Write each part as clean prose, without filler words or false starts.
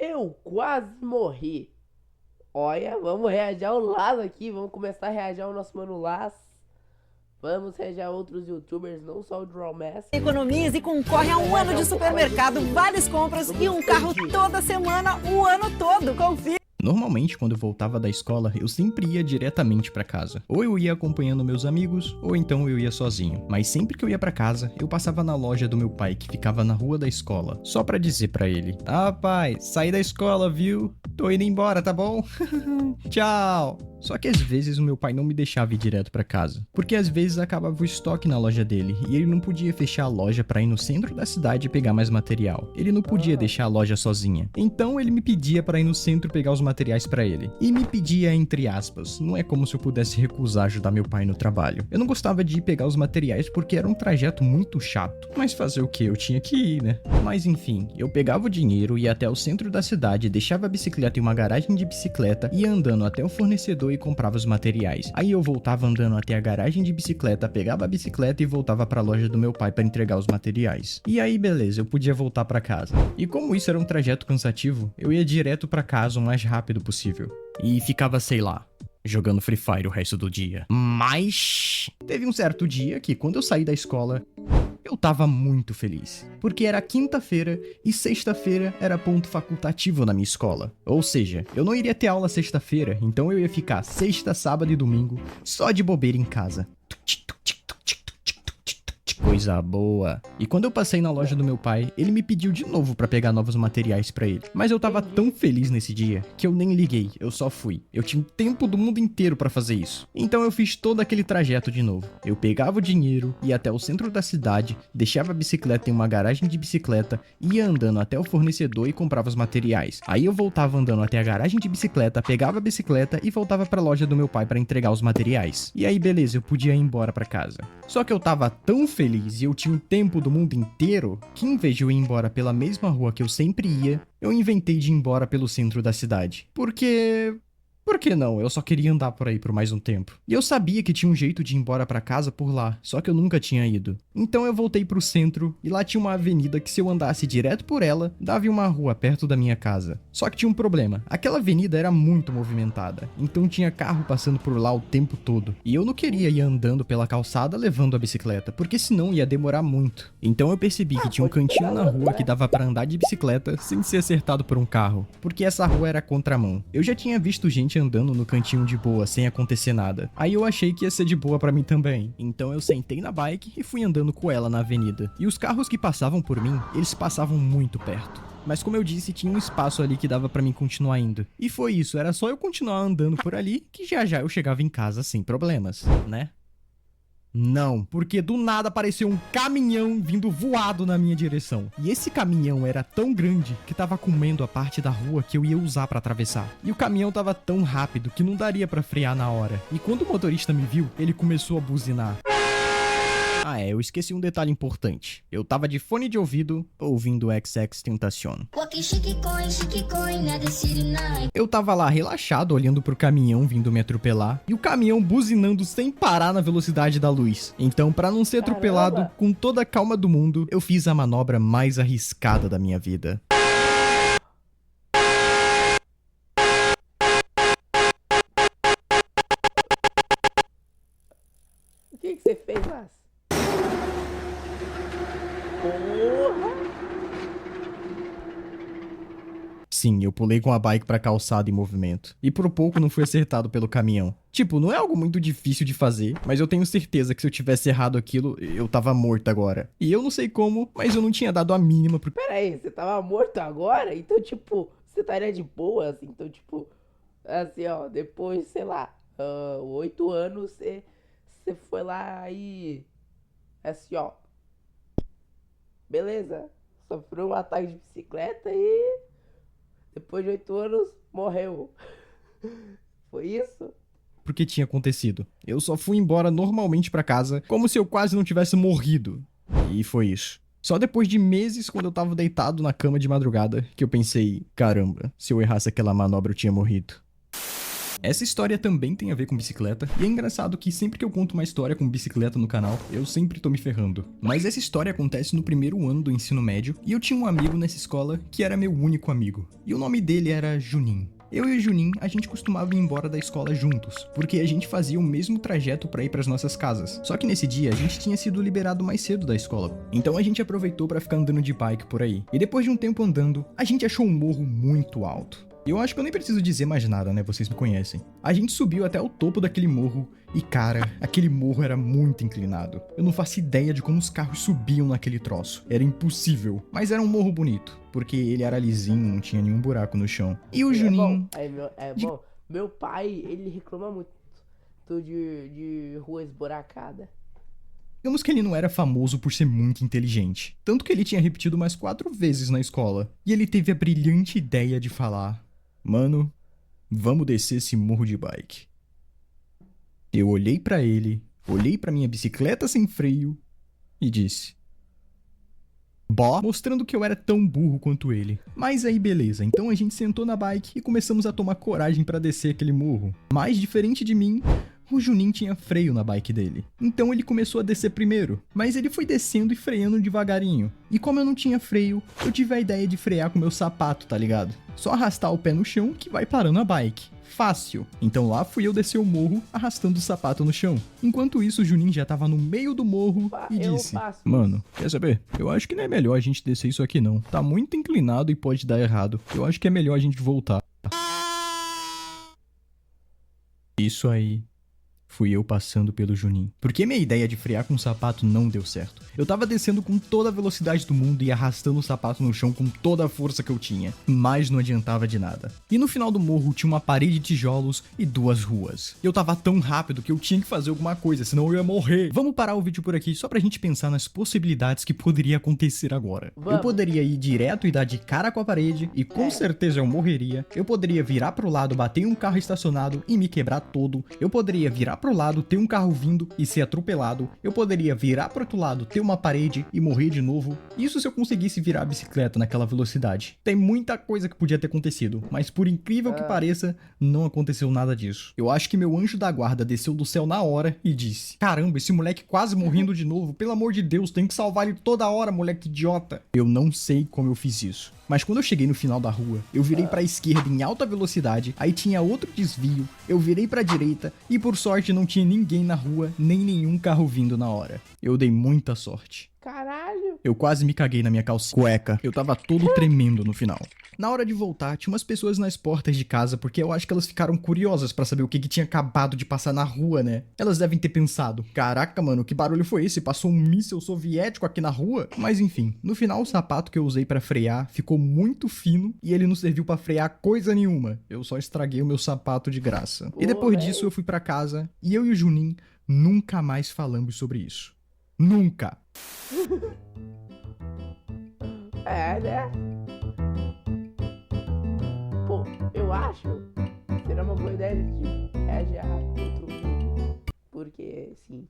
Eu quase morri. Olha, vamos reagir ao Las aqui. Vamos começar a reagir ao nosso mano Las. Vamos reagir a outros youtubers, não só o Drawmass. Economize e concorre a um ano de supermercado, várias compras e um carro toda semana, o ano todo. Confira. Normalmente, quando eu voltava da escola, eu sempre ia diretamente pra casa. Ou eu ia acompanhando meus amigos, ou então eu ia sozinho. Mas sempre que eu ia pra casa, eu passava na loja do meu pai, que ficava na rua da escola, só pra dizer pra ele: "Ah, pai, saí da escola, viu? Tô indo embora, tá bom? Tchau." Só que às vezes o meu pai não me deixava ir direto pra casa, porque às vezes acabava o estoque na loja dele e ele não podia fechar a loja pra ir no centro da cidade e pegar mais material. Ele não podia deixar a loja sozinha. Então ele me pedia pra ir no centro pegar os materiais pra ele. E me pedia entre aspas, não é como se eu pudesse recusar ajudar meu pai no trabalho. Eu não gostava de ir pegar os materiais porque era um trajeto muito chato, mas fazer o que? Eu tinha que ir, né? Mas enfim, eu pegava o dinheiro, ia até o centro da cidade, deixava a bicicleta em uma garagem de bicicleta, ia andando até o fornecedor e comprava os materiais. Aí eu voltava andando até a garagem de bicicleta, pegava a bicicleta e voltava pra loja do meu pai pra entregar os materiais. E aí beleza, eu podia voltar pra casa. E como isso era um trajeto cansativo, eu ia direto pra casa o mais rápido possível. E ficava, sei lá, jogando Free Fire o resto do dia. Mas teve um certo dia que, quando eu saí da escola, eu tava muito feliz, porque era quinta-feira e sexta-feira era ponto facultativo na minha escola. Ou seja, eu não iria ter aula sexta-feira, então eu ia ficar sexta, sábado e domingo só de bobeira em casa. Coisa boa. E quando eu passei na loja do meu pai, ele me pediu de novo pra pegar novos materiais pra ele. Mas eu tava tão feliz nesse dia que eu nem liguei, eu só fui. Eu tinha o tempo do mundo inteiro pra fazer isso. Então eu fiz todo aquele trajeto de novo. Eu pegava o dinheiro, ia até o centro da cidade, deixava a bicicleta em uma garagem de bicicleta, ia andando até o fornecedor e comprava os materiais. Aí eu voltava andando até a garagem de bicicleta, pegava a bicicleta e voltava pra loja do meu pai pra entregar os materiais. E aí beleza, eu podia ir embora pra casa. Só que eu tava tão feliz e eu tinha o tempo do mundo inteiro que, em vez de eu ir embora pela mesma rua que eu sempre ia, eu inventei de ir embora pelo centro da cidade. Por que não? Eu só queria andar por aí por mais um tempo. E eu sabia que tinha um jeito de ir embora pra casa por lá, só que eu nunca tinha ido. Então eu voltei pro centro e lá tinha uma avenida que, se eu andasse direto por ela, dava em uma rua perto da minha casa. Só que tinha um problema. Aquela avenida era muito movimentada, então tinha carro passando por lá o tempo todo. E eu não queria ir andando pela calçada levando a bicicleta, porque senão ia demorar muito. Então eu percebi que tinha um cantinho na rua que dava pra andar de bicicleta sem ser acertado por um carro, porque essa rua era contramão. Eu já tinha visto gente andando no cantinho de boa, sem acontecer nada. Aí eu achei que ia ser de boa pra mim também. Então eu sentei na bike e fui andando com ela na avenida. E os carros que passavam por mim, eles passavam muito perto. Mas como eu disse, tinha um espaço ali que dava pra mim continuar indo. E foi isso, era só eu continuar andando por ali que já já eu chegava em casa sem problemas, né? Não, porque do nada apareceu um caminhão vindo voado na minha direção. E esse caminhão era tão grande que tava comendo a parte da rua que eu ia usar pra atravessar. E o caminhão tava tão rápido que não daria pra frear na hora. E quando o motorista me viu, ele começou a buzinar. Ah eu esqueci um detalhe importante. Eu tava de fone de ouvido, ouvindo XXXTentacion. Eu tava lá relaxado, olhando pro caminhão vindo me atropelar, e o caminhão buzinando sem parar na velocidade da luz. Então, pra não ser atropelado, com toda a calma do mundo, eu fiz a manobra mais arriscada da minha vida. O que você fez, Las? Porra! Sim, eu pulei com a bike pra calçada em movimento. E por pouco não fui acertado pelo caminhão. Tipo, não é algo muito difícil de fazer, mas eu tenho certeza que se eu tivesse errado aquilo, eu tava morto agora. E eu não sei como, mas eu não tinha dado a mínima pro... Pera aí, você tava morto agora? Então, tipo, você estaria de boa, assim? Então, tipo, assim, ó, depois, sei lá, 8 anos, você foi lá e... Assim, ó, beleza, sofreu um ataque de bicicleta e... Depois de 8 anos, morreu. Foi isso? Porque tinha acontecido. Eu só fui embora normalmente pra casa, como se eu quase não tivesse morrido. E foi isso. Só depois de meses, quando eu tava deitado na cama de madrugada, que eu pensei, caramba, se eu errasse aquela manobra eu tinha morrido. Essa história também tem a ver com bicicleta, e é engraçado que sempre que eu conto uma história com bicicleta no canal, eu sempre tô me ferrando. Mas essa história acontece no primeiro ano do ensino médio, e eu tinha um amigo nessa escola que era meu único amigo, e o nome dele era Juninho. Eu e o Juninho, a gente costumava ir embora da escola juntos, porque a gente fazia o mesmo trajeto pra ir pras nossas casas. Só que nesse dia, a gente tinha sido liberado mais cedo da escola, então a gente aproveitou pra ficar andando de bike por aí. E depois de um tempo andando, a gente achou um morro muito alto. E eu acho que eu nem preciso dizer mais nada, né? Vocês me conhecem. A gente subiu até o topo daquele morro e, cara, aquele morro era muito inclinado. Eu não faço ideia de como os carros subiam naquele troço. Era impossível. Mas era um morro bonito, porque ele era lisinho, não tinha nenhum buraco no chão. E o Juninho... Bom, meu pai, ele reclama muito de rua esburacada. Digamos que ele não era famoso por ser muito inteligente. Tanto que ele tinha repetido mais 4 vezes na escola. E ele teve a brilhante ideia de falar: Mano, vamos descer esse morro de bike. Eu olhei pra ele, olhei pra minha bicicleta sem freio e disse: Bó, mostrando que eu era tão burro quanto ele. Mas aí beleza, então a gente sentou na bike e começamos a tomar coragem pra descer aquele morro. Mas diferente de mim, o Juninho tinha freio na bike dele. Então ele começou a descer primeiro, mas ele foi descendo e freando devagarinho. E como eu não tinha freio, eu tive a ideia de frear com meu sapato, tá ligado? Só arrastar o pé no chão que vai parando a bike. Fácil. Então lá fui eu descer o morro arrastando o sapato no chão. Enquanto isso, o Juninho já tava no meio do morro e disse: Mano, quer saber? Eu acho que não é melhor a gente descer isso aqui não. Tá muito inclinado e pode dar errado. Eu acho que é melhor a gente voltar. Isso aí fui eu passando pelo Juninho. Porque minha ideia de frear com o sapato não deu certo. Eu tava descendo com toda a velocidade do mundo e arrastando o sapato no chão com toda a força que eu tinha. Mas não adiantava de nada. E no final do morro tinha uma parede de tijolos e 2 ruas. Eu tava tão rápido que eu tinha que fazer alguma coisa, senão eu ia morrer. Vamos parar o vídeo por aqui só pra gente pensar nas possibilidades que poderia acontecer agora. Eu poderia ir direto e dar de cara com a parede, e com certeza eu morreria. Eu poderia virar pro lado, bater em um carro estacionado e me quebrar todo. Eu poderia virar pro lado, ter um carro vindo e ser atropelado. Eu poderia virar pro outro lado, ter uma parede e morrer de novo. Isso se eu conseguisse virar a bicicleta naquela velocidade. Tem muita coisa que podia ter acontecido, mas por incrível que pareça, não aconteceu nada disso. Eu acho que meu anjo da guarda desceu do céu na hora e disse: Caramba, esse moleque quase morrendo de novo. Pelo amor de Deus, tem que salvar ele toda hora, moleque idiota. Eu não sei como eu fiz isso. Mas quando eu cheguei no final da rua, eu virei pra esquerda em alta velocidade, aí tinha outro desvio, eu virei pra direita e por sorte não tinha ninguém na rua, nem nenhum carro vindo na hora. Eu dei muita sorte. Caralho. Eu quase me caguei na minha calça cueca. Eu tava todo tremendo no final. Na hora de voltar, tinha umas pessoas nas portas de casa, porque eu acho que elas ficaram curiosas pra saber o que tinha acabado de passar na rua, né? Elas devem ter pensado: caraca, mano, que barulho foi esse? Passou um míssil soviético aqui na rua? Mas enfim, no final o sapato que eu usei pra frear ficou muito fino e ele não serviu pra frear coisa nenhuma. Eu só estraguei o meu sapato de graça. E depois disso eu fui pra casa e eu e o Juninho nunca mais falamos sobre isso. Nunca. Né? Pô, eu acho que será uma boa ideia de reagir a outro vídeo. Porque, sim.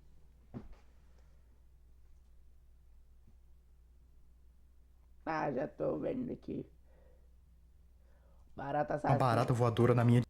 Já tô vendo aqui. Barata assassina. Uma barata voadora na minha...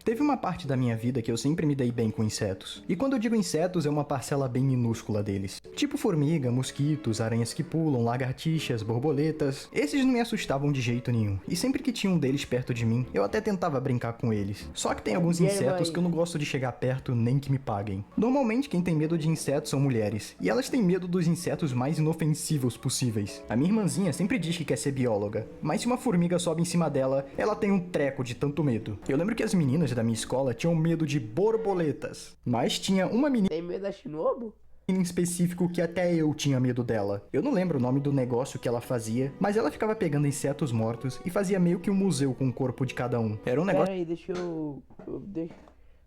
Teve uma parte da minha vida que eu sempre me dei bem com insetos. E quando eu digo insetos, é uma parcela bem minúscula deles. Tipo formiga, mosquitos, aranhas que pulam, lagartixas, borboletas. Esses não me assustavam de jeito nenhum. E sempre que tinha um deles perto de mim, eu até tentava brincar com eles. Só que tem alguns insetos que eu não gosto de chegar perto nem que me paguem. Normalmente quem tem medo de insetos são mulheres. E elas têm medo dos insetos mais inofensivos possíveis. A minha irmãzinha sempre diz que quer ser bióloga. Mas se uma formiga sobe em cima dela, ela tem um treco de tanto medo. Eu lembro que as meninas da minha escola tinham medo de borboletas. Mas tinha uma menina... Tem medo da Shinobu? Em específico que até eu tinha medo dela. Eu não lembro o nome do negócio que ela fazia, mas ela ficava pegando insetos mortos e fazia meio que um museu com o corpo de cada um. Era um negócio... Pera aí, deixa eu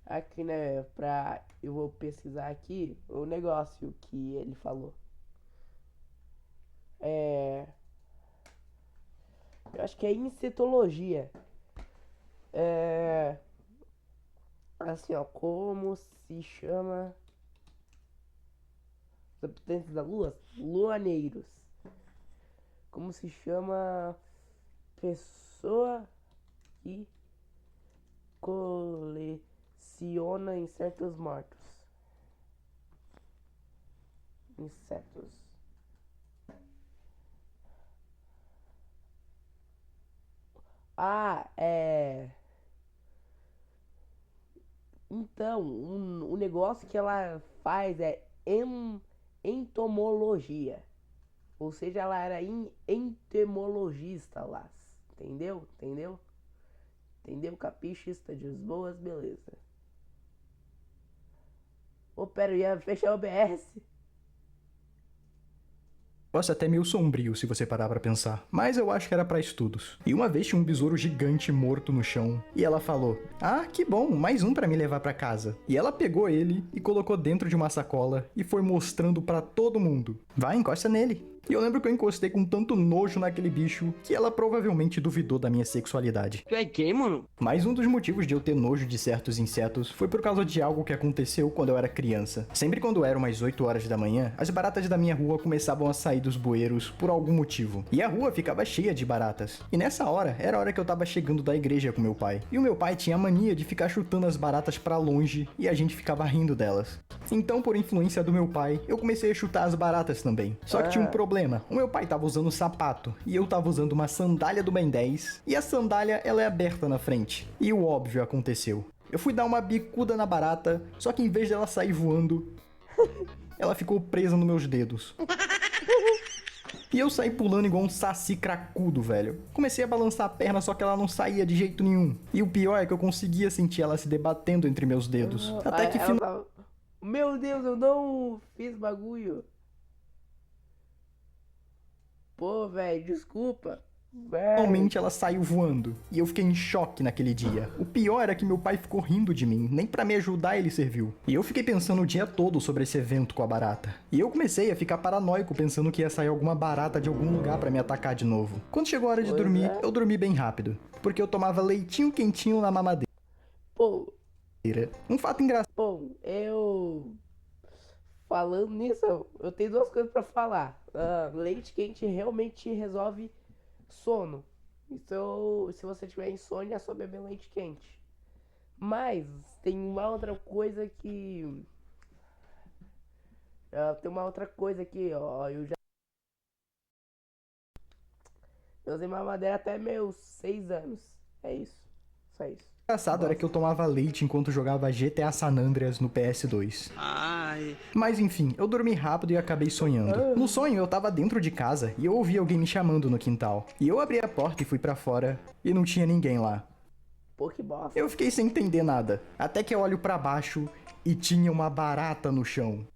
aqui, né, eu vou pesquisar aqui o negócio que ele falou. Eu acho que é insetologia. Assim, ó, como se chama os habitantes da Lua? Luaneiros. Como se chama pessoa que coleciona insetos mortos. Insetos. Ah, é. Então, o negócio que ela faz é entomologia. Ou seja, ela era entomologista lá. Entendeu? Entendeu? Entendeu? Capichista de boas, beleza. Ô, pera, eu ia fechar o OBS. Nossa, até meio sombrio se você parar pra pensar, mas eu acho que era pra estudos. E uma vez tinha um besouro gigante morto no chão, e ela falou: "Ah, que bom, mais um pra me levar pra casa." E ela pegou ele e colocou dentro de uma sacola e foi mostrando pra todo mundo: "Vai, encosta nele." E eu lembro que eu encostei com tanto nojo naquele bicho que ela provavelmente duvidou da minha sexualidade. Tu é gay, mano? Mas um dos motivos de eu ter nojo de certos insetos foi por causa de algo que aconteceu quando eu era criança. Sempre quando eram umas 8 horas da manhã, as baratas da minha rua começavam a sair dos bueiros por algum motivo. E a rua ficava cheia de baratas. E nessa hora, era a hora que eu tava chegando da igreja com meu pai. E o meu pai tinha a mania de ficar chutando as baratas pra longe e a gente ficava rindo delas. Então, por influência do meu pai, eu comecei a chutar as baratas também. Só que tinha um problema. O meu pai tava usando sapato e eu tava usando uma sandália do Ben 10 e a sandália ela é aberta na frente. E o óbvio aconteceu. Eu fui dar uma bicuda na barata, só que em vez dela sair voando, ela ficou presa nos meus dedos. E eu saí pulando igual um saci cracudo, velho. Comecei a balançar a perna, só que ela não saía de jeito nenhum. E o pior é que eu conseguia sentir ela se debatendo entre meus dedos. Até que finalmente... Meu Deus, eu não fiz bagulho. Pô, velho, desculpa. Finalmente ela saiu voando. E eu fiquei em choque naquele dia. O pior era que meu pai ficou rindo de mim. Nem pra me ajudar ele serviu. E eu fiquei pensando o dia todo sobre esse evento com a barata. E eu comecei a ficar paranoico pensando que ia sair alguma barata de algum lugar pra me atacar de novo. Quando chegou a hora de dormir, eu dormi bem rápido. Porque eu tomava leitinho quentinho na mamadeira. Pô. Um fato engraçado. Bom, falando nisso, eu tenho duas coisas pra falar. Leite quente realmente resolve sono. Então, se você tiver insônia, é só beber leite quente. Mas tem uma outra coisa que... tem uma outra coisa aqui, ó. Eu usei mamadeira até meus 6 anos. É isso. Só isso. Engraçado era que eu tomava leite enquanto jogava GTA San Andreas no PS2. Ai. Mas enfim, eu dormi rápido e acabei sonhando. No sonho eu tava dentro de casa e eu ouvi alguém me chamando no quintal. E eu abri a porta e fui pra fora e não tinha ninguém lá. Pô, que bosta. Eu fiquei sem entender nada, até que eu olho pra baixo e tinha uma barata no chão.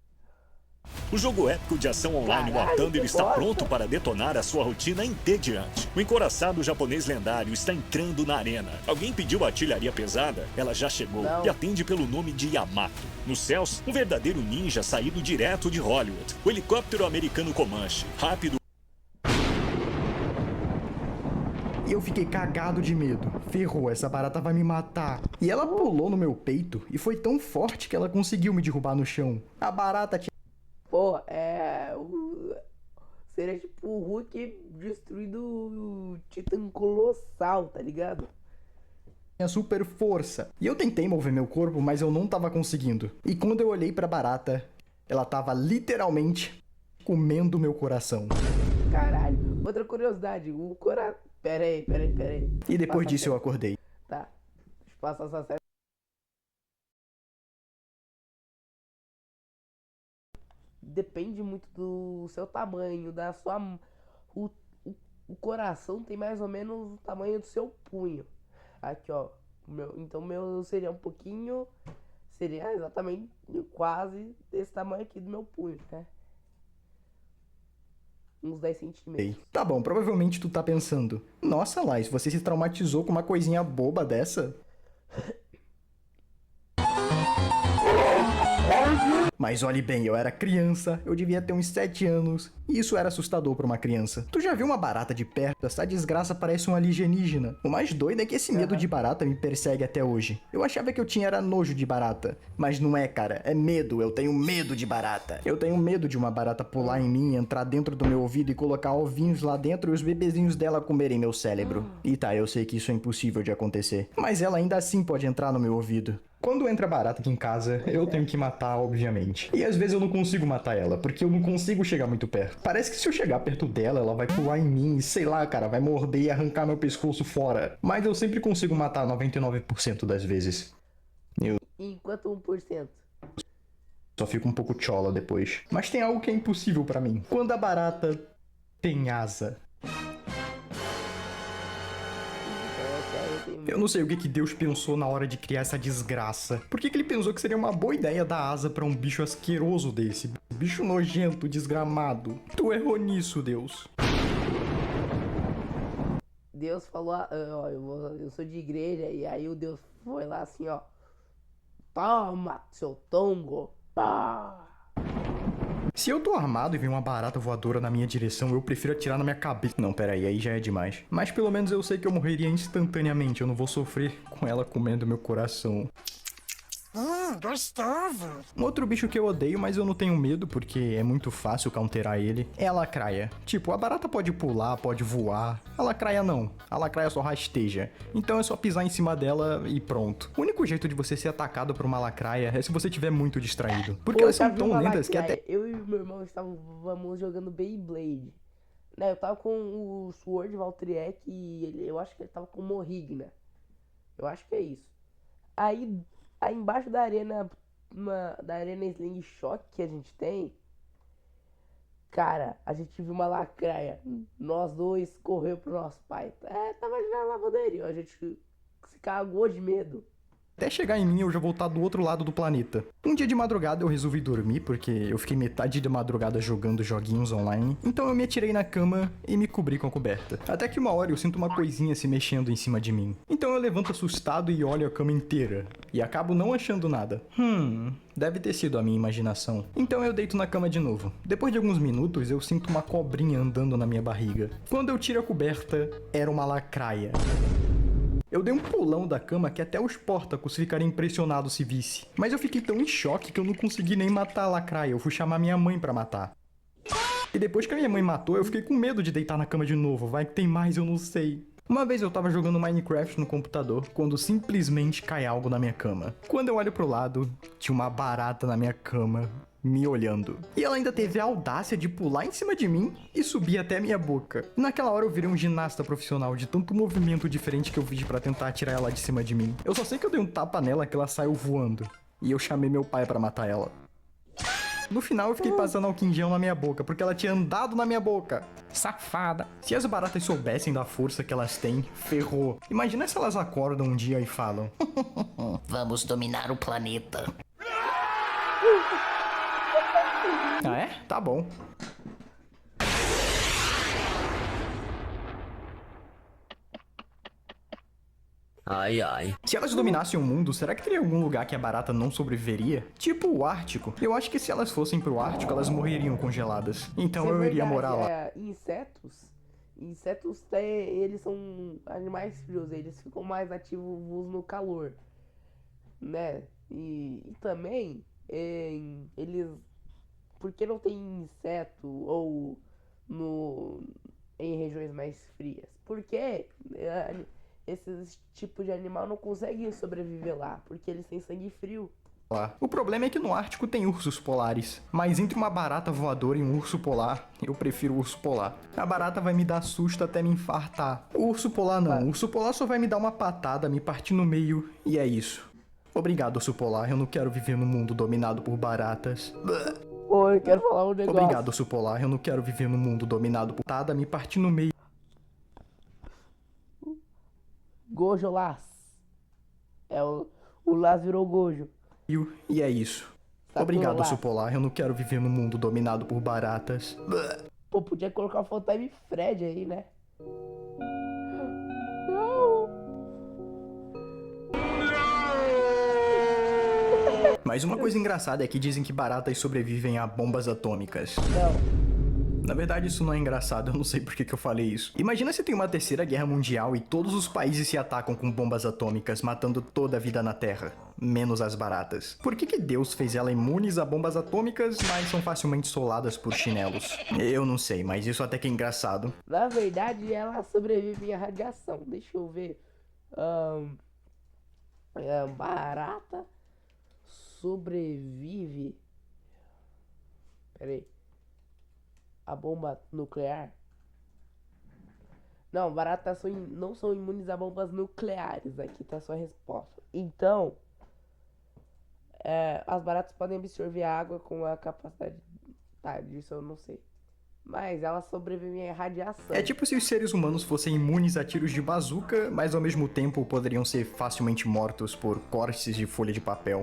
O jogo épico de ação online War Thunder está pronto para detonar a sua rotina entediante. O encouraçado japonês lendário está entrando na arena. Alguém pediu artilharia pesada? Ela já chegou e atende pelo nome de Yamato. Nos céus, um verdadeiro ninja saído direto de Hollywood. O helicóptero americano Comanche, rápido. E eu fiquei cagado de medo. Ferrou, essa barata vai me matar. E ela pulou no meu peito e foi tão forte que ela conseguiu me derrubar no chão. A barata tinha... Pô, seria tipo o Hulk destruindo o Titã Colossal, tá ligado? Tinha super força. E eu tentei mover meu corpo, mas eu não tava conseguindo. E quando eu olhei pra barata, ela tava literalmente comendo meu coração. Caralho. Outra curiosidade, o coração... Pera aí. E depois disso eu acordei. Tá. Deixa eu passar essa série. Depende muito do seu tamanho, da sua... O coração tem mais ou menos o tamanho do seu punho. Aqui, ó. Então o meu seria um pouquinho... Seria exatamente quase desse tamanho aqui do meu punho, né? Uns 10 centímetros. Tá bom, provavelmente tu tá pensando: nossa, Lais, você se traumatizou com uma coisinha boba dessa? Mas olhe bem, eu era criança, eu devia ter uns 7 anos, e isso era assustador pra uma criança. Tu já viu uma barata de perto? Essa desgraça parece um alienígena. O mais doido é que esse medo de barata me persegue até hoje. Eu achava que eu tinha era nojo de barata, mas não é, cara, é medo, eu tenho medo de barata. Eu tenho medo de uma barata pular em mim, entrar dentro do meu ouvido e colocar ovinhos lá dentro e os bebezinhos dela comerem meu cérebro. E tá, eu sei que isso é impossível de acontecer, mas ela ainda assim pode entrar no meu ouvido. Quando entra barata aqui em casa, eu tenho que matar, obviamente. E às vezes eu não consigo matar ela, porque eu não consigo chegar muito perto. Parece que se eu chegar perto dela, ela vai pular em mim e sei lá, cara, vai morder e arrancar meu pescoço fora. Mas eu sempre consigo matar 99% das vezes. Enquanto 1%. Só fico um pouco chola depois. Mas tem algo que é impossível pra mim. Quando a barata tem asa. Eu não sei o que Deus pensou na hora de criar essa desgraça. Por que ele pensou que seria uma boa ideia dar asa pra um bicho asqueroso desse? Bicho nojento, desgramado. Tu errou nisso, Deus. Deus falou, ó, eu sou de igreja, e aí o Deus foi lá assim, ó. Toma, seu tongo. Pá. Se eu tô armado e vem uma barata voadora na minha direção, eu prefiro atirar na minha cabeça. Não, peraí, aí já é demais. Mas pelo menos eu sei que eu morreria instantaneamente, eu não vou sofrer com ela comendo meu coração. Gostoso. Um outro bicho que eu odeio, mas eu não tenho medo, porque é muito fácil counterar ele, é a lacraia. Tipo, a barata pode pular, pode voar. A lacraia não. A lacraia só rasteja. Então é só pisar em cima dela e pronto. O único jeito de você ser atacado por uma lacraia é se você estiver muito distraído. Porque elas são tão lentas que até... Eu e meu irmão estávamos jogando Beyblade. Né, eu tava com o Sword Valtryek e eu acho que ele tava com o Morrigna. Eu acho que é isso. Aí embaixo da arena, da arena Slingshot que a gente tem, cara, a gente viu uma lacraia. Nós dois correu pro nosso pai. Tava ali na lavanderia, a gente se cagou de medo. Até chegar em mim, eu já vou estar do outro lado do planeta. Um dia de madrugada eu resolvi dormir, porque eu fiquei metade da madrugada jogando joguinhos online. Então eu me atirei na cama e me cobri com a coberta. Até que uma hora eu sinto uma coisinha se mexendo em cima de mim. Então eu levanto assustado e olho a cama inteira. E acabo não achando nada. Deve ter sido a minha imaginação. Então eu deito na cama de novo. Depois de alguns minutos, eu sinto uma cobrinha andando na minha barriga. Quando eu tiro a coberta, era uma lacraia. Eu dei um pulão da cama que até os Portacus ficariam impressionados se visse. Mas eu fiquei tão em choque que eu não consegui nem matar a lacraia. Eu fui chamar minha mãe pra matar. E depois que a minha mãe matou, eu fiquei com medo de deitar na cama de novo. Vai que tem mais, eu não sei. Uma vez eu tava jogando Minecraft no computador, quando simplesmente cai algo na minha cama. Quando eu olho pro lado, tinha uma barata na minha cama, me olhando. E ela ainda teve a audácia de pular em cima de mim e subir até a minha boca. Naquela hora eu virei um ginasta profissional de tanto movimento diferente que eu fiz pra tentar tirar ela de cima de mim. Eu só sei que eu dei um tapa nela que ela saiu voando. E eu chamei meu pai pra matar ela. No final eu fiquei passando álcool em gel na minha boca, porque ela tinha andado na minha boca. Safada. Se as baratas soubessem da força que elas têm, ferrou. Imagina se elas acordam um dia e falam: Vamos dominar o planeta. Ah é? Tá bom. Ai, ai. Se elas dominassem o mundo, será que teria algum lugar que a barata não sobreviveria? Tipo o Ártico. Eu acho que se elas fossem pro Ártico, elas morreriam congeladas. Então eu iria morar lá. Insetos, eles são animais frios, eles ficam mais ativos no calor, né? E também, eles... Por que não tem inseto ou em regiões mais frias? Porque esses tipos de animal não conseguem sobreviver lá, porque eles têm sangue frio. O problema é que no Ártico tem ursos polares, mas entre uma barata voadora e um urso polar, eu prefiro o urso polar. A barata vai me dar susto até me infartar. O urso polar não, o urso polar só vai me dar uma patada, me partir no meio, e é isso. Obrigado, urso polar, eu não quero viver num mundo dominado por baratas. Pô, eu quero falar um negócio. Obrigado, urso polar, eu não quero viver num mundo dominado por patada, me partir no meio. Gojo Las. O Las virou Gojo. E é isso. Obrigado, urso polar, eu não quero viver num mundo dominado por baratas. Pô, podia colocar o Full-Time Fred aí, né? Não. Mas uma coisa engraçada é que dizem que baratas sobrevivem a bombas atômicas. Não. Na verdade, isso não é engraçado, eu não sei por que eu falei isso. Imagina se tem uma terceira guerra mundial e todos os países se atacam com bombas atômicas, matando toda a vida na Terra, menos as baratas. Por que Deus fez ela imunes a bombas atômicas, mas são facilmente soladas por chinelos? Eu não sei, mas isso até que é engraçado. Na verdade, ela sobrevive à radiação. Deixa eu ver. Barata sobrevive. Pera aí. A bomba nuclear? Não, baratas não são imunes a bombas nucleares. Aqui tá a sua resposta. Então, as baratas podem absorver a água com a capacidade... Tá, disso eu não sei. Mas elas sobrevivem à radiação. É tipo se os seres humanos fossem imunes a tiros de bazuca, mas ao mesmo tempo poderiam ser facilmente mortos por cortes de folha de papel.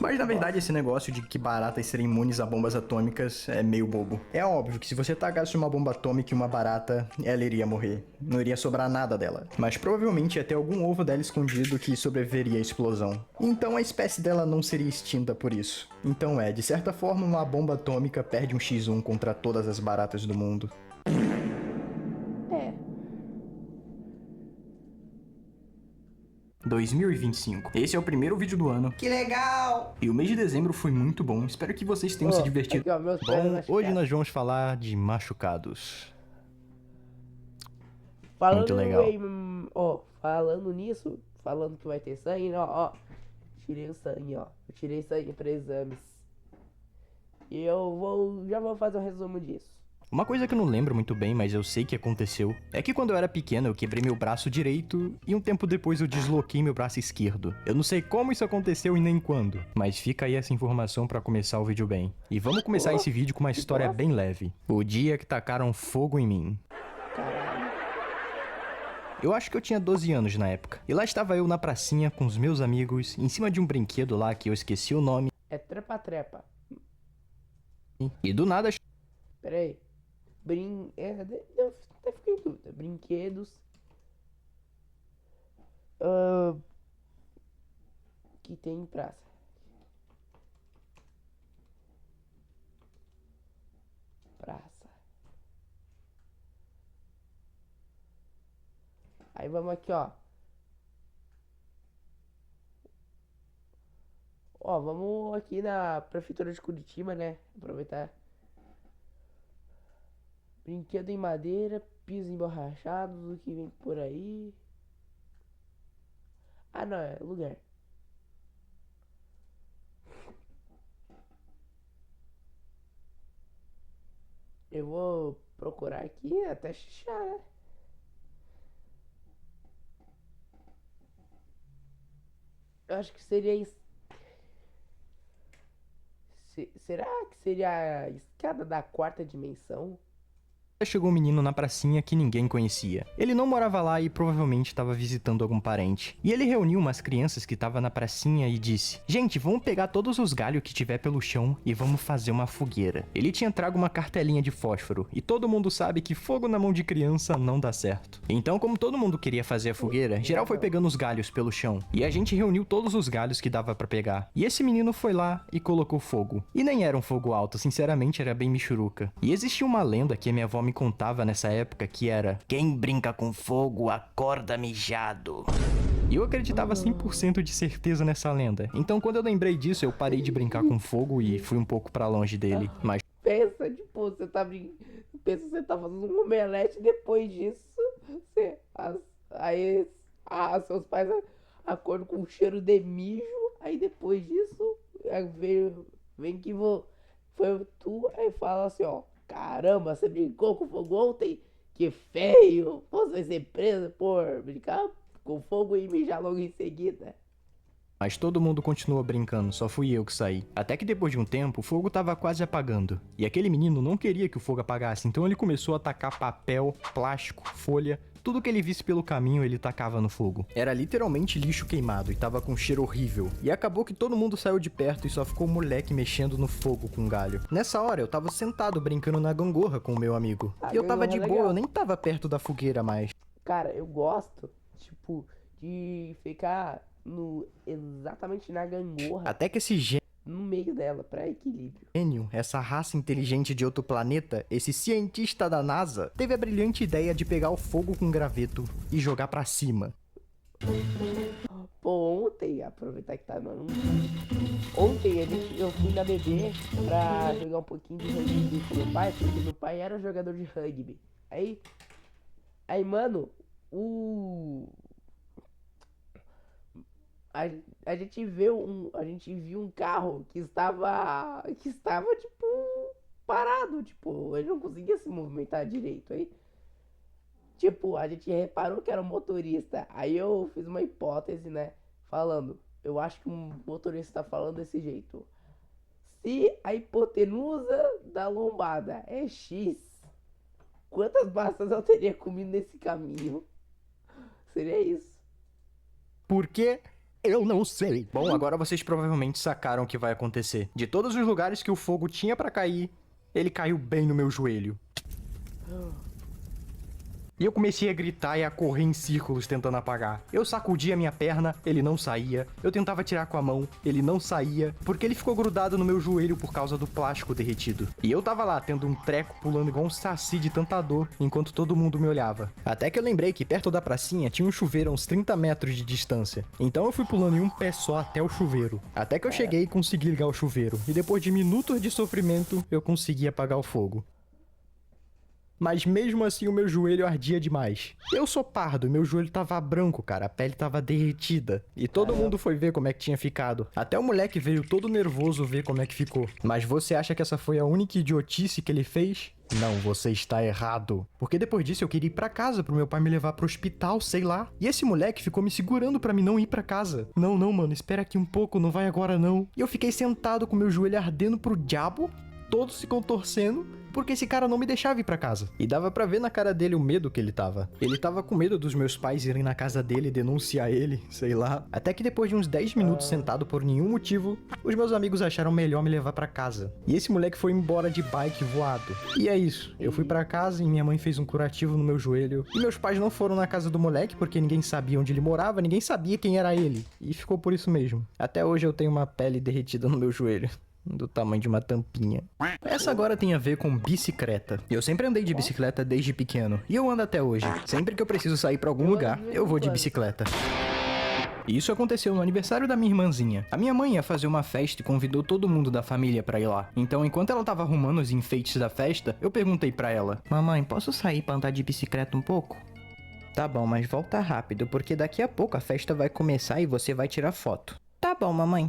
Mas na verdade esse negócio de que baratas serem imunes a bombas atômicas é meio bobo. É óbvio que se você tacasse uma bomba atômica em uma barata, ela iria morrer. Não iria sobrar nada dela. Mas provavelmente ia ter algum ovo dela escondido que sobreviveria à explosão. Então a espécie dela não seria extinta por isso. Então de certa forma uma bomba atômica perde um X1 contra todas as baratas do mundo. 2025. Esse é o primeiro vídeo do ano. Que legal! E o mês de dezembro foi muito bom. Espero que vocês tenham se divertido. Aqui, ó, meus pés Bom, machucados. hoje nós vamos falar de machucados. Falando Muito legal. Falando nisso, falando que vai ter sangue, ó. Tirei o sangue, ó. Eu tirei sangue para exames. E já vou fazer um resumo disso. Uma coisa que eu não lembro muito bem, mas eu sei que aconteceu, é que quando eu era pequeno eu quebrei meu braço direito e um tempo depois eu desloquei meu braço esquerdo. Eu não sei como isso aconteceu e nem quando, mas fica aí essa informação pra começar o vídeo bem. E vamos começar esse vídeo com uma história bem leve. O dia que tacaram fogo em mim. Eu acho que eu tinha 12 anos na época. E lá estava eu na pracinha com os meus amigos, em cima de um brinquedo lá que eu esqueci o nome. É trepa-trepa. E do nada... Pera aí. Eu até fiquei em dúvida. Brinquedos. Que tem em praça. Praça. Aí vamos aqui, ó. Ó, vamos aqui na prefeitura de Curitiba, né? Aproveitar. Brinquedo em madeira, piso emborrachado, o que vem por aí. Ah, não, é lugar. Eu vou procurar aqui até achar, né? Eu acho que seria isso. Será que seria a escada da quarta dimensão? Chegou um menino na pracinha que ninguém conhecia. Ele não morava lá e provavelmente estava visitando algum parente. E ele reuniu umas crianças que estavam na pracinha e disse: gente, vamos pegar todos os galhos que tiver pelo chão e vamos fazer uma fogueira. Ele tinha trago uma cartelinha de fósforo e todo mundo sabe que fogo na mão de criança não dá certo. Então, como todo mundo queria fazer a fogueira, geral foi pegando os galhos pelo chão. E a gente reuniu todos os galhos que dava pra pegar. E esse menino foi lá e colocou fogo. E nem era um fogo alto, sinceramente era bem michuruca. E existia uma lenda que a minha avó me contava nessa época que era: quem brinca com fogo acorda mijado. E eu acreditava 100% de certeza nessa lenda. Então quando eu lembrei disso, eu parei de brincar com fogo e fui um pouco pra longe dele. Mas Pensa, tipo, você tá fazendo um omelete, depois disso, seus pais acordam com um cheiro de mijo, aí depois disso, vem que foi tu, aí fala assim, ó: caramba, você brincou com fogo ontem? Que feio! Você vai ser preso por brincar com fogo e mijar logo em seguida. Mas todo mundo continuou brincando, só fui eu que saí. Até que depois de um tempo, o fogo tava quase apagando. E aquele menino não queria que o fogo apagasse, então ele começou a tacar papel, plástico, folha... Tudo que ele visse pelo caminho, ele tacava no fogo. Era literalmente lixo queimado e tava com um cheiro horrível. E acabou que todo mundo saiu de perto e só ficou o moleque mexendo no fogo com um galho. Nessa hora, eu tava sentado brincando na gangorra com o meu amigo. E eu tava de boa, eu nem tava perto da fogueira mais. Cara, eu gosto, tipo, de ficar exatamente na gangorra, Até que esse no meio dela, pra equilíbrio. gênio, essa raça inteligente de outro planeta, esse cientista da NASA, teve a brilhante ideia de pegar o fogo com graveto e jogar pra cima. Pô, ontem, aproveitar que tá no... Ontem eu fui na BB pra jogar um pouquinho de rugby com meu pai, porque meu pai era jogador de rugby. Aí, mano, a gente viu um carro que estava, tipo, parado, tipo, ele não conseguia se movimentar direito. Aí, tipo, a gente reparou que era um motorista. Aí eu fiz uma hipótese, né? Falando, eu acho que um motorista tá falando desse jeito. Se a hipotenusa da lombada é X, quantas massas eu teria comido nesse caminho? Seria isso. Por quê? Eu não sei. Bom, agora vocês provavelmente sacaram o que vai acontecer. De todos os lugares que o fogo tinha pra cair, ele caiu bem no meu joelho. E eu comecei a gritar e a correr em círculos tentando apagar. Eu sacudia a minha perna, ele não saía. Eu tentava tirar com a mão, ele não saía, porque ele ficou grudado no meu joelho por causa do plástico derretido. E eu tava lá, tendo um treco, pulando igual um saci de tanta dor, enquanto todo mundo me olhava. Até que eu lembrei que perto da pracinha tinha um chuveiro a uns 30 metros de distância. Então eu fui pulando em um pé só até o chuveiro. Até que eu cheguei e consegui ligar o chuveiro. E depois de minutos de sofrimento, eu consegui apagar o fogo. Mas mesmo assim o meu joelho ardia demais. Eu sou pardo e meu joelho tava branco, cara. A pele tava derretida. E todo mundo foi ver como é que tinha ficado. Até o moleque veio todo nervoso ver como é que ficou. Mas você acha que essa foi a única idiotice que ele fez? Não, você está errado. Porque depois disso eu queria ir pra casa pro meu pai me levar pro hospital, sei lá. E esse moleque ficou me segurando pra mim não ir pra casa. Não, mano, espera aqui um pouco, não vai agora não. E eu fiquei sentado com meu joelho ardendo pro diabo, todos se contorcendo, porque esse cara não me deixava ir pra casa. E dava pra ver na cara dele o medo que ele tava. Ele tava com medo dos meus pais irem na casa dele e denunciar ele, sei lá. Até que depois de uns 10 minutos sentado por nenhum motivo, os meus amigos acharam melhor me levar pra casa. E esse moleque foi embora de bike voado. E é isso. Eu fui pra casa e minha mãe fez um curativo no meu joelho. E meus pais não foram na casa do moleque porque ninguém sabia onde ele morava, ninguém sabia quem era ele. E ficou por isso mesmo. Até hoje eu tenho uma pele derretida no meu joelho. Do tamanho de uma tampinha. Essa agora tem a ver com bicicleta. Eu sempre andei de bicicleta desde pequeno. E eu ando até hoje. Sempre que eu preciso sair pra algum lugar, eu vou de bicicleta. Isso aconteceu no aniversário da minha irmãzinha. A minha mãe ia fazer uma festa e convidou todo mundo da família pra ir lá. Então, enquanto ela tava arrumando os enfeites da festa, eu perguntei pra ela: Mamãe, posso sair pra andar de bicicleta um pouco? Tá bom, mas volta rápido, porque daqui a pouco a festa vai começar e você vai tirar foto. Tá bom, mamãe.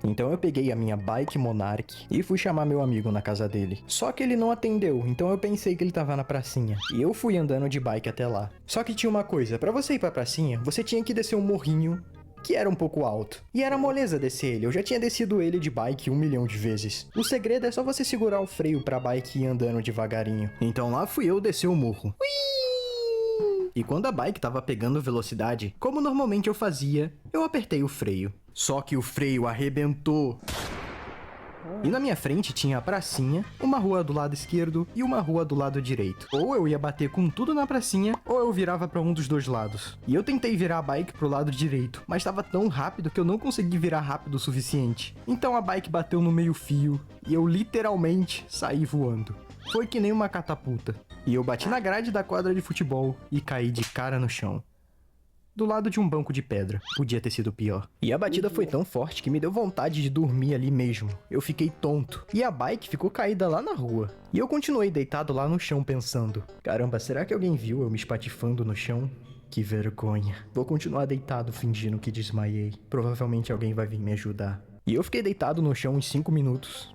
Então eu peguei a minha bike Monarch e fui chamar meu amigo na casa dele. Só que ele não atendeu, então eu pensei que ele tava na pracinha. E eu fui andando de bike até lá. Só que tinha uma coisa, pra você ir pra pracinha, você tinha que descer um morrinho que era um pouco alto. E era moleza descer ele, eu já tinha descido ele de bike 1 milhão de vezes. O segredo é só você segurar o freio pra bike ir andando devagarinho. Então lá fui eu descer o morro. E quando a bike tava pegando velocidade, como normalmente eu fazia, eu apertei o freio. Só que o freio arrebentou. E na minha frente tinha a pracinha, uma rua do lado esquerdo e uma rua do lado direito. Ou eu ia bater com tudo na pracinha, ou eu virava pra um dos dois lados. E eu tentei virar a bike pro lado direito, mas estava tão rápido que eu não consegui virar rápido o suficiente. Então a bike bateu no meio-fio e eu literalmente saí voando. Foi que nem uma catapulta. E eu bati na grade da quadra de futebol e caí de cara no chão. Do lado de um banco de pedra. Podia ter sido pior. E a batida foi tão forte que me deu vontade de dormir ali mesmo. Eu fiquei tonto. E a bike ficou caída lá na rua. E eu continuei deitado lá no chão pensando: caramba, será que alguém viu eu me espatifando no chão? Que vergonha. Vou continuar deitado fingindo que desmaiei. Provavelmente alguém vai vir me ajudar. E eu fiquei deitado no chão uns 5 minutos.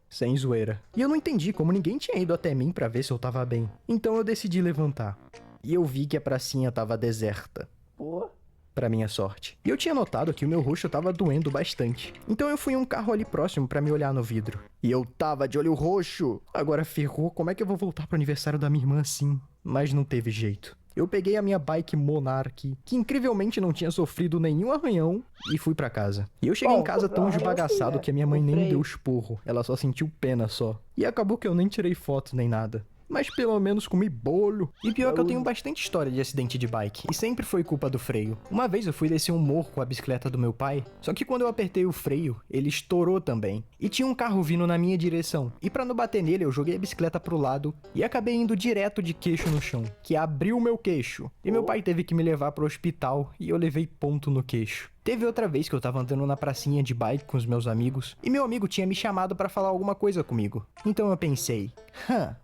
Sem zoeira. E eu não entendi como ninguém tinha ido até mim pra ver se eu tava bem. Então eu decidi levantar. E eu vi que a pracinha tava deserta. Pô. Pra minha sorte. E eu tinha notado que o meu rosto tava doendo bastante. Então eu fui em um carro ali próximo pra me olhar no vidro. E eu tava de olho roxo. Agora ferrou, como é que eu vou voltar pro aniversário da minha irmã assim? Mas não teve jeito. Eu peguei a minha bike Monarch, que incrivelmente não tinha sofrido nenhum arranhão, e fui pra casa. E eu cheguei em casa tão esbagaçado que a minha mãe nem me deu esporro. Ela só sentiu pena só. E acabou que eu nem tirei foto nem nada. mas pelo menos comi bolo. E pior que eu tenho bastante história de acidente de bike, e sempre foi culpa do freio. Uma vez eu fui descer um morro com a bicicleta do meu pai, só que quando eu apertei o freio, ele estourou também. E tinha um carro vindo na minha direção, e pra não bater nele eu joguei a bicicleta pro lado e acabei indo direto de queixo no chão, que abriu meu queixo. E meu pai teve que me levar pro hospital e eu levei ponto no queixo. Teve outra vez que eu tava andando na pracinha de bike com os meus amigos e meu amigo tinha me chamado pra falar alguma coisa comigo. Então eu pensei,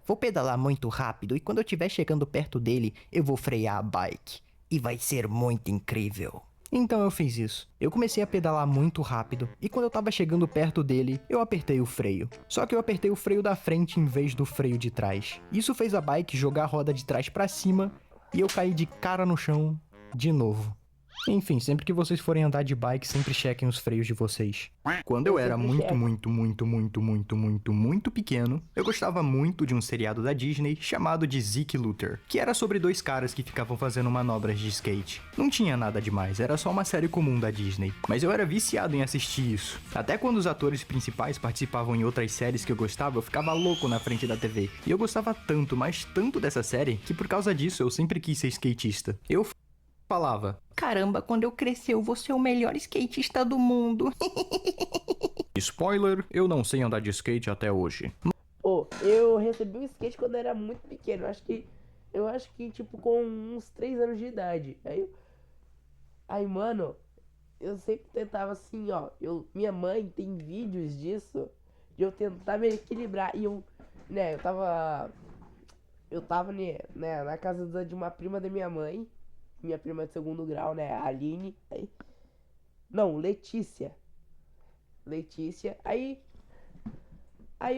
vou pedalar muito rápido e quando eu estiver chegando perto dele, eu vou frear a bike. E vai ser muito incrível. Então eu fiz isso. Eu comecei a pedalar muito rápido e quando eu tava chegando perto dele, eu apertei o freio. Só que eu apertei o freio da frente em vez do freio de trás. Isso fez a bike jogar a roda de trás pra cima e eu caí de cara no chão de novo. Enfim, sempre que vocês forem andar de bike, sempre chequem os freios de vocês. Quando eu era muito pequeno, eu gostava muito de um seriado da Disney chamado de Zeke Luther, que era sobre dois caras que ficavam fazendo manobras de skate. Não tinha nada demais, era só uma série comum da Disney. Mas eu era viciado em assistir isso. Até quando os atores principais participavam em outras séries que eu gostava, eu ficava louco na frente da TV. E eu gostava tanto, mas tanto dessa série, que por causa disso eu sempre quis ser skatista. Eu falava, caramba, quando eu crescer eu vou ser o melhor skatista do mundo. Spoiler, eu não sei andar de skate até hoje. Pô, eu recebi um skate quando eu era muito pequeno. Eu acho que tipo com uns 3 anos de idade. Aí, mano, eu sempre tentava assim, ó. Minha mãe tem vídeos disso de eu tentar me equilibrar. E eu tava né, na casa de uma prima da minha mãe. Minha prima de segundo grau, né? A Aline. Letícia. Aí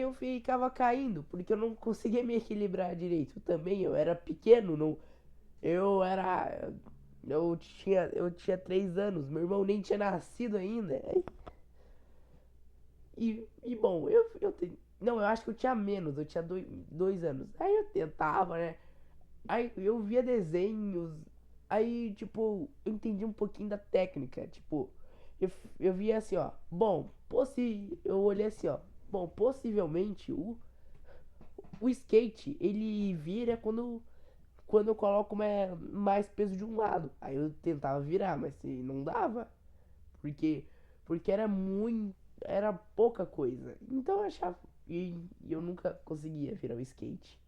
eu ficava caindo, porque eu não conseguia me equilibrar direito. Também eu era pequeno, não. Eu tinha 3 anos, meu irmão nem tinha nascido ainda. Bom, eu acho que eu tinha menos, eu tinha 2 anos. Aí eu tentava, né? Aí eu via desenhos. Aí, tipo, eu entendi um pouquinho da técnica. Tipo, eu via assim, ó. Eu olhei assim, ó. Bom, possivelmente o skate, ele vira quando eu coloco mais peso de um lado. Aí eu tentava virar, mas não dava. Porque era pouca coisa. Então eu achava. E eu nunca conseguia virar o skate.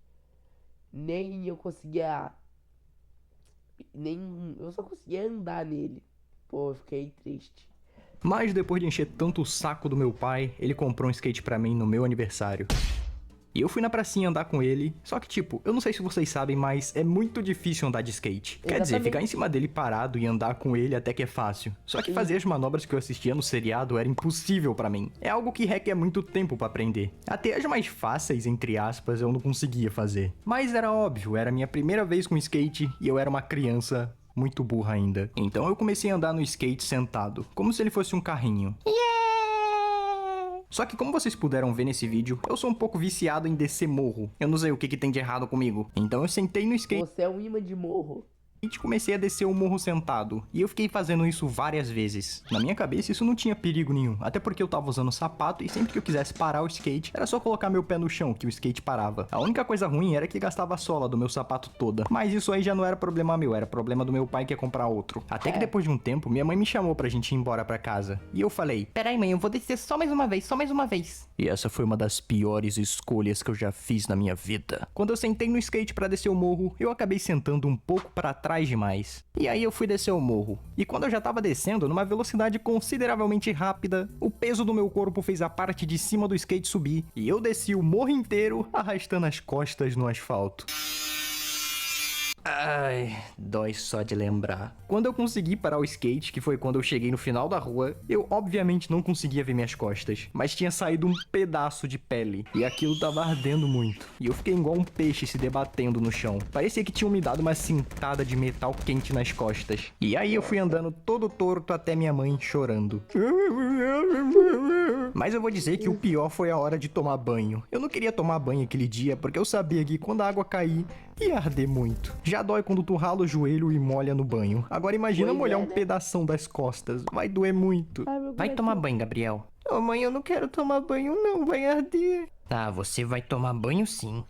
Nem eu conseguia. Eu só conseguia andar nele. Pô, eu fiquei triste. Mas depois de encher tanto o saco do meu pai, ele comprou um skate pra mim no meu aniversário. E eu fui na pracinha andar com ele, só que tipo, eu não sei se vocês sabem, mas é muito difícil andar de skate. Quer dizer, ficar em cima dele parado e andar com ele até que é fácil. Só que fazer as manobras que eu assistia no seriado era impossível pra mim. É algo que requer muito tempo pra aprender. Até as mais fáceis, entre aspas, eu não conseguia fazer. Mas era óbvio, era a minha primeira vez com skate e eu era uma criança muito burra ainda. Então eu comecei a andar no skate sentado, como se ele fosse um carrinho. Só que como vocês puderam ver nesse vídeo, eu sou um pouco viciado em descer morro. Eu não sei o que tem de errado comigo. Então eu sentei no skate. Você é um imã de morro. E comecei a descer o morro sentado. E eu fiquei fazendo isso várias vezes. Na minha cabeça isso não tinha perigo nenhum. Até porque eu tava usando sapato e sempre que eu quisesse parar o skate, era só colocar meu pé no chão que o skate parava. A única coisa ruim era que gastava a sola do meu sapato toda. Mas isso aí já não era problema meu, era problema do meu pai que ia comprar outro. Até que depois de um tempo, minha mãe me chamou pra gente ir embora pra casa. E eu falei, peraí mãe, eu vou descer só mais uma vez. E essa foi uma das piores escolhas que eu já fiz na minha vida. Quando eu sentei no skate pra descer o morro, eu acabei sentando um pouco pra trás demais. E aí eu fui descer o morro. E quando eu já tava descendo, numa velocidade consideravelmente rápida, o peso do meu corpo fez a parte de cima do skate subir. E eu desci o morro inteiro, arrastando as costas no asfalto. Ai, dói só de lembrar. Quando eu consegui parar o skate, que foi quando eu cheguei no final da rua, eu obviamente não conseguia ver minhas costas, mas tinha saído um pedaço de pele, e aquilo tava ardendo muito. E eu fiquei igual um peixe se debatendo no chão. Parecia que tinham me dado uma cintada de metal quente nas costas. E aí eu fui andando todo torto até minha mãe chorando. Mas eu vou dizer que o pior foi a hora de tomar banho. Eu não queria tomar banho aquele dia, porque eu sabia que quando a água cair, ia arder muito. Já dói quando tu rala o joelho e molha no banho. Agora imagina molhar um pedação das costas. Vai doer muito. Vai tomar banho, Gabriel. Oh, mãe, eu não quero tomar banho não, vai arder. Tá, você vai tomar banho sim.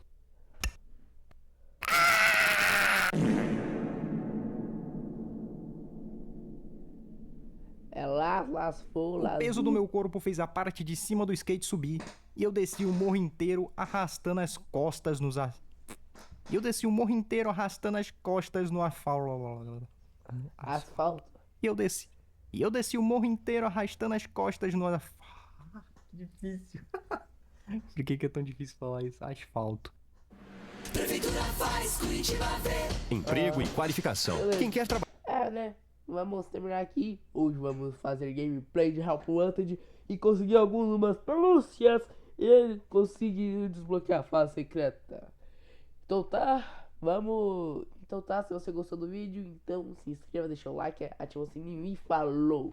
las O folhas. peso do meu corpo fez a parte de cima do skate subir e eu desci o morro inteiro arrastando as costas nos E eu desci o morro inteiro arrastando as costas no asfalto. Asfalto. E eu desci o morro inteiro arrastando as costas no Que difícil. Por que é tão difícil falar isso? Asfalto. Prefeitura faz Curitiba ver. Emprego e qualificação. Quem quer trabalhar. Né? Vamos terminar aqui. Hoje vamos fazer gameplay de Help Wanted e conseguir algumas pelúcias e conseguir desbloquear a fase secreta. Então tá, vamos... Então tá, se você gostou do vídeo, então se inscreva, deixa o like, ativa o sininho e falou!